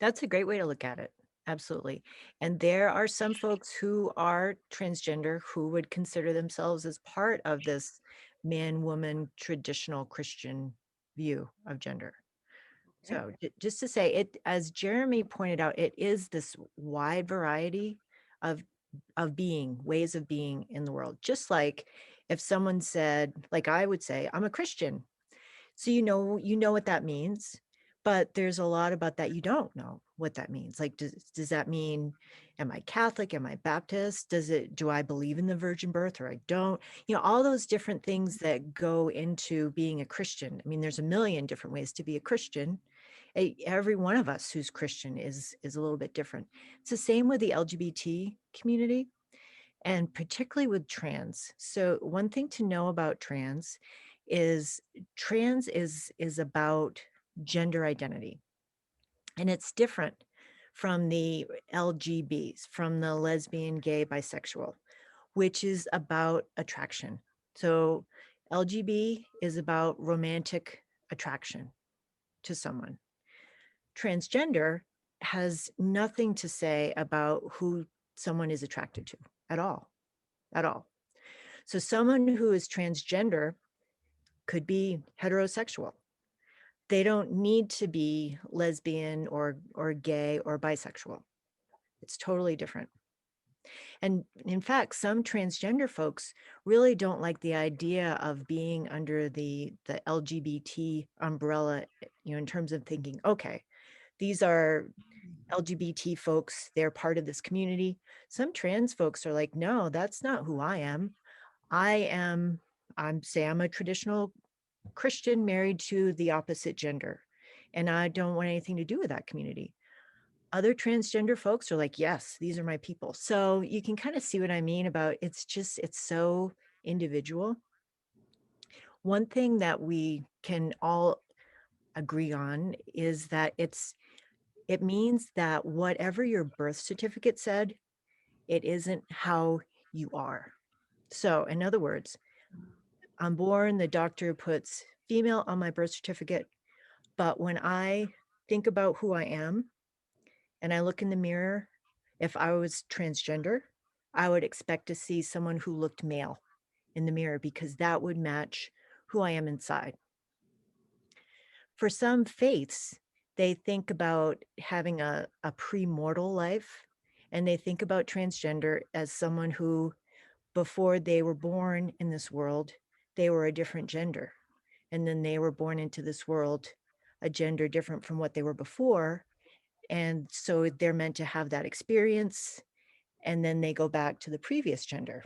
That's a great way to look at it. Absolutely. And there are some folks who are transgender who would consider themselves as part of this man woman traditional Christian view of gender. Okay. So just to say it, as Jeremy pointed out, it is this wide variety of being, ways of being in the world. Just like if someone said, like I would say, I'm a Christian. So you know what that means, but there's a lot about that you don't know what that means. Like, does that mean, am I Catholic? Am I Baptist? Do I believe in the virgin birth or I don't? You know, all those different things that go into being a Christian. I mean, there's a million different ways to be a Christian. Every one of us who's Christian is a little bit different. It's the same with the LGBT community and particularly with trans. So one thing to know about is trans is about gender identity, and it's different from the LGBs, from the lesbian, gay, bisexual, which is about attraction. So LGB is about romantic attraction to someone. Transgender has nothing to say about who someone is attracted to at all, at all. So someone who is transgender could be heterosexual. They don't need to be lesbian or gay or bisexual. It's totally different. And in fact, some transgender folks really don't like the idea of being under the LGBT umbrella, in terms of thinking, okay, these are LGBT folks, they're part of this community. Some trans folks are like, no, that's not who I am. I am, I'm a traditional Christian married to the opposite gender, and I don't want anything to do with that community. Other transgender folks are like, yes, these are my people. So you can kind of see what I mean about it's so individual. One thing that we can all agree on is that it means that whatever your birth certificate said, it isn't how you are. So in other words, I'm born, the doctor puts female on my birth certificate. But when I think about who I am and I look in the mirror, if I was transgender, I would expect to see someone who looked male in the mirror because that would match who I am inside. For some faiths, they think about having a pre-mortal life, and they think about transgender as someone who, before they were born in this world, they were a different gender. And then they were born into this world a gender different from what they were before. And so they're meant to have that experience, and then they go back to the previous gender.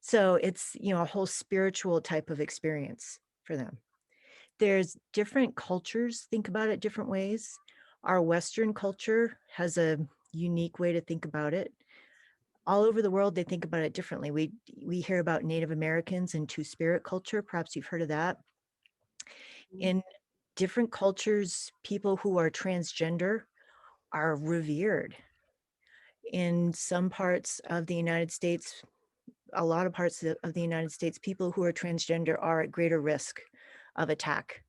So it's, a whole spiritual type of experience for them. There's different cultures think about it different ways. Our Western culture has a unique way to think about it. All over the world, they think about it differently. We hear about Native Americans and Two-Spirit culture. Perhaps you've heard of that. In different cultures, people who are transgender are revered. In some parts of the United States, a lot of parts of the United States, people who are transgender are at greater risk of attack,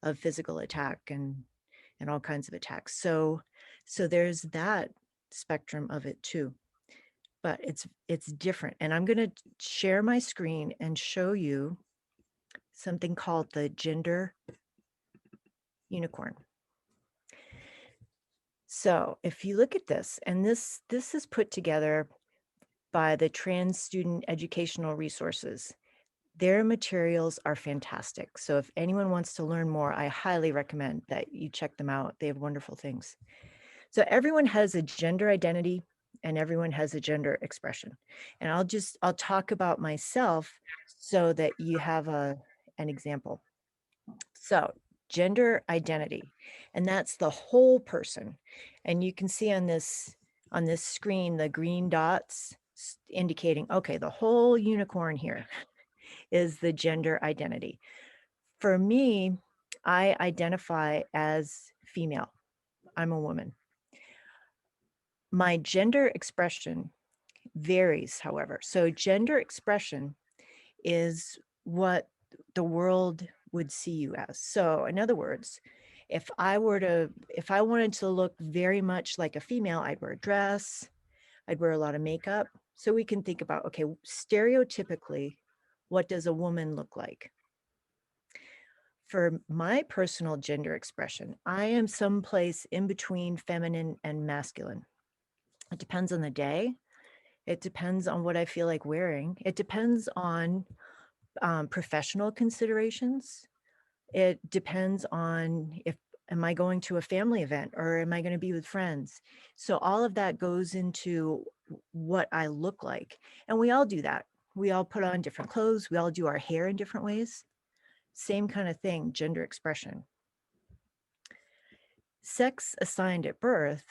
of physical attack and all kinds of attacks. So there's that spectrum of it too. But it's different. And I'm going to share my screen and show you something called the gender unicorn. So if you look at this, and this is put together by the Trans Student Educational Resources. Their materials are fantastic. So if anyone wants to learn more, I highly recommend that you check them out. They have wonderful things. So everyone has a gender identity and everyone has a gender expression. And I'll talk about myself so that you have an example. So gender identity, and that's the whole person. And you can see on this screen the green dots indicating, okay, the whole unicorn here is the gender identity. For me, I identify as female. I'm a woman. My gender expression varies, however. So gender expression is what the world would see you as. So in other words, If I wanted to look very much like a female, I'd wear a dress, I'd wear a lot of makeup. So we can think about, okay, stereotypically, what does a woman look like? For my personal gender expression, I am someplace in between feminine and masculine. It depends on the day. It depends on what I feel like wearing. It depends on professional considerations. It depends on if am I going to a family event or am I going to be with friends? So all of that goes into what I look like. And we all do that. We all put on different clothes. We all do our hair in different ways. Same kind of thing, gender expression. Sex assigned at birth,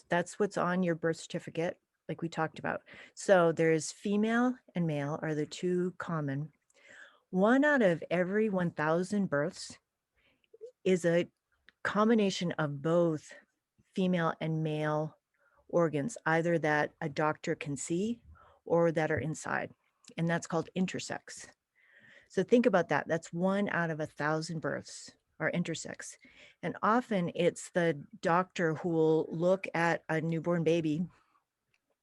that's what's on your birth certificate, like we talked about. So there's female and male are the two common. One out of every 1,000 births is a combination of both female and male organs, either that a doctor can see or that are inside. And that's called intersex. So think about that. That's 1 out of 1,000 births are intersex. And often it's the doctor who will look at a newborn baby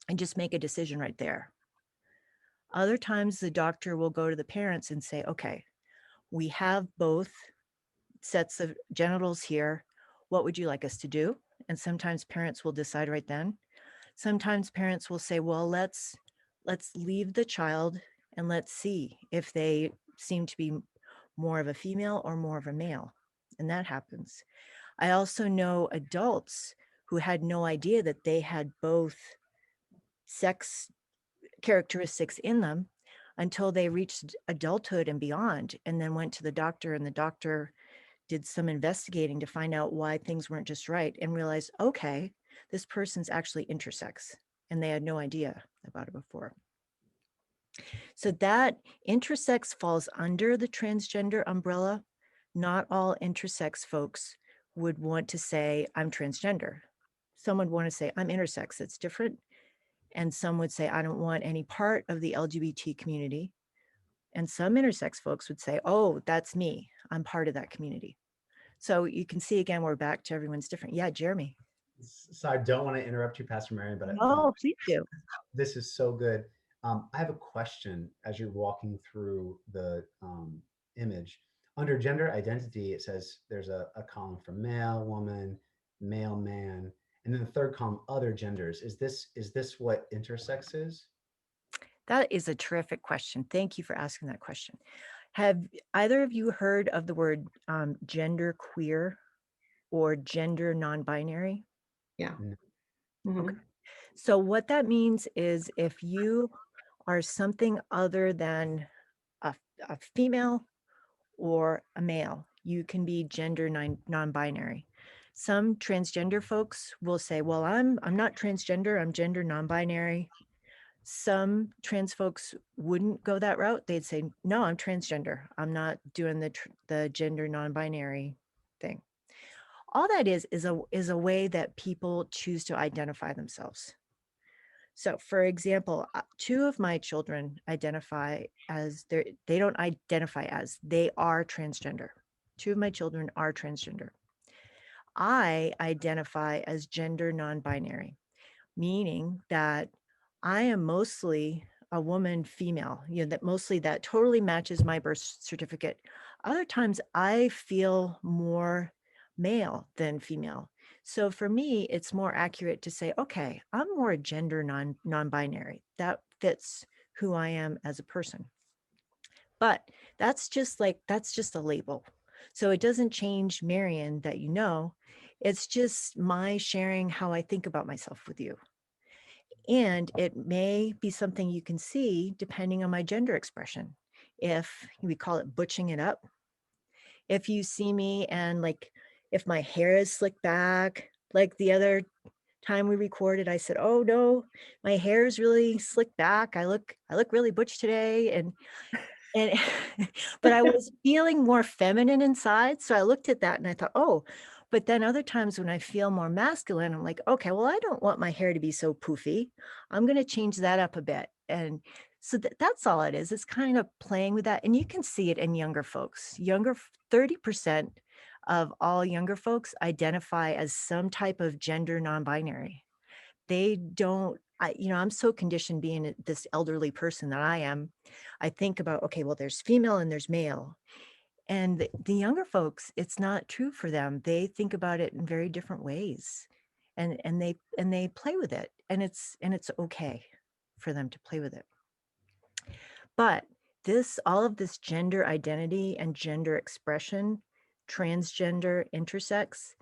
and just make a decision right there. Other times the doctor will go to the parents and say, okay, we have both sets of genitals here. What would you like us to do? And sometimes parents will decide right then. Sometimes parents will say, well, let's leave the child and let's see if they seem to be more of a female or more of a male. And that happens. I also know adults who had no idea that they had both sex characteristics in them until they reached adulthood and beyond, and then went to the doctor, and the doctor did some investigating to find out why things weren't just right and realized, okay, this person's actually intersex, and they had no idea about it before. So that intersex falls under the transgender umbrella. Not all intersex folks would want to say, I'm transgender. Some would want to say, I'm intersex. It's different. And some would say, I don't want any part of the LGBT community. And some intersex folks would say, oh, that's me. I'm part of that community. So you can see again, we're back to everyone's different. Yeah, Jeremy. So I don't want to interrupt you, Pastor Marion, but Oh, please do. this is so good. I have a question as you're walking through the image. Under gender identity, it says there's a column for male, woman, male, man, and then the third column, other genders. Is this what intersex is? That is a terrific question. Thank you for asking that question. Have either of you heard of the word gender queer or gender non-binary? Yeah. No. Okay. Mhm. So what that means is if you are something other than a, a female or a male, you can be gender non-binary. Some transgender folks will say, well, I'm not transgender, I'm gender non-binary. Some trans folks wouldn't go that route. They'd say, no, I'm transgender. I'm not doing the gender non-binary thing. All that is a way that people choose to identify themselves. So, for example, two of my children identify as they don't identify as, they are transgender. Two of my children are transgender. I identify as gender non-binary, meaning that I am mostly a woman female, that mostly that totally matches my birth certificate. Other times I feel more male than female. So for me, it's more accurate to say, okay, I'm more gender non-binary. That fits who I am as a person. But that's just a label. So it doesn't change Marion that you know. It's just my sharing how I think about myself with you. And it may be something you can see depending on my gender expression. If we call it butching it up, if you see me and like if my hair is slicked back, like the other time we recorded, I said, "Oh no, my hair is really slicked back. I look really butch today." And but I was feeling more feminine inside, so I looked at that and I thought, "Oh," but then other times when I feel more masculine, I'm like, "Okay, well, I don't want my hair to be so poofy. I'm gonna change that up a bit." And so that's all it is. It's kind of playing with that, and you can see it in younger folks. 30% of all younger folks identify as some type of gender non-binary. They don't I'm so conditioned being this elderly person that I am. I think about, okay, well, there's female and there's male. And the younger folks, it's not true for them. They think about it in very different ways. And they play with it. And it's okay for them to play with it. But this all of this gender identity and gender expression, transgender, intersex,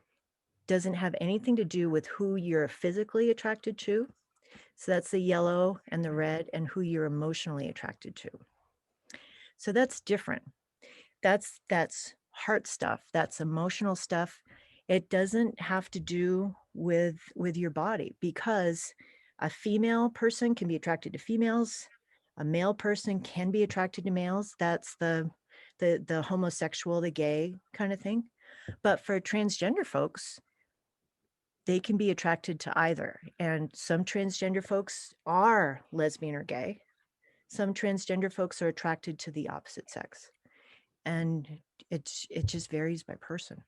doesn't have anything to do with who you're physically attracted to. So that's the yellow and the red, and who you're emotionally attracted to. So that's different. That's heart stuff, that's emotional stuff. It doesn't have to do with your body, because a female person can be attracted to females, a male person can be attracted to males. That's the homosexual, the gay kind of thing. But for transgender folks, they can be attracted to either. And some transgender folks are lesbian or gay. Some transgender folks are attracted to the opposite sex. And it just varies by person.